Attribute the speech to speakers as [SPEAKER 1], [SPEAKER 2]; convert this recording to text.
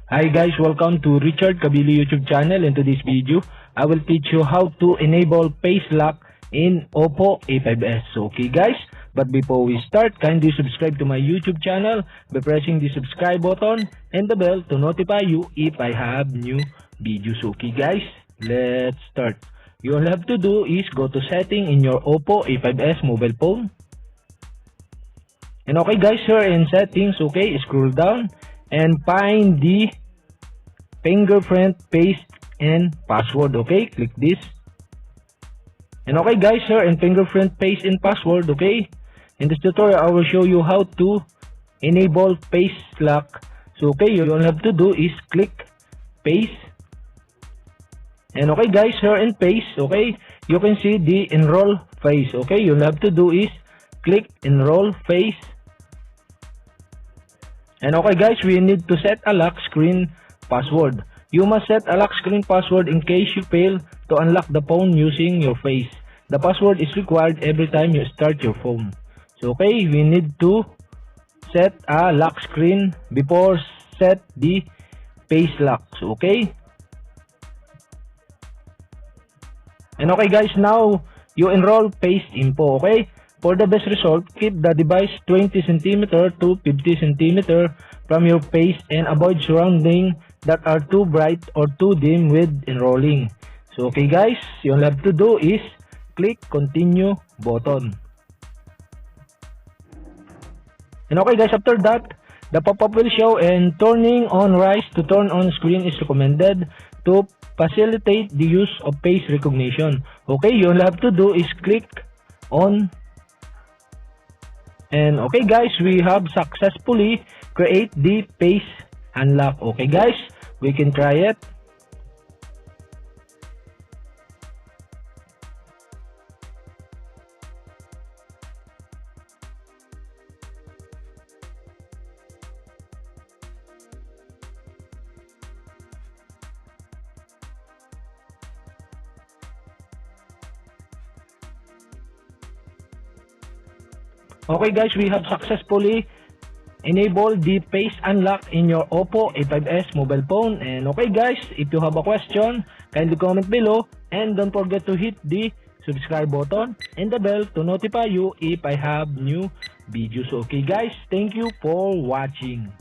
[SPEAKER 1] Hi guys, welcome to Richard Cabile YouTube channel. In today's video, I will teach you how to enable face lock in OPPO A5s. Okay guys, but before we start, kindly subscribe to my YouTube channel by pressing the subscribe button and the bell to notify you if I have new videos. Okay guys, let's start. You all have to do is go to setting in your OPPO A5s mobile phone. And okay guys, here in settings, okay, scroll down and find the fingerprint, paste, and password. Okay, click this. And okay guys, here in fingerprint, paste, and password, okay, in this tutorial I will show you how to enable face lock. So okay, you all have to do is click paste. And okay guys, here in paste, okay, you can see the enroll face. Okay, you'll have to do is click enroll face. And okay guys, we need to set a lock screen password. You must set a lock screen password in case you fail to unlock the phone using your face. The password is required every time you start your phone. So okay, we need to set a lock screen before set the face lock. So, okay. And okay guys, now you enroll face info. Okay. For the best result, keep the device 20 cm to 50 cm from your face and avoid surroundings that are too bright or too dim with enrolling. So okay guys, you all have to do is click continue button. And okay guys, after that, the pop-up will show and turning on rise to turn on screen is recommended to facilitate the use of face recognition. Okay, you all have to do is click on. And okay guys, we have successfully create the face unlock. Okay guys, we can try it. Okay guys, we have successfully enabled the face unlock in your OPPO A5s mobile phone. And okay guys, if you have a question, kindly comment below and don't forget to hit the subscribe button and the bell to notify you if I have new videos. Okay guys, thank you for watching.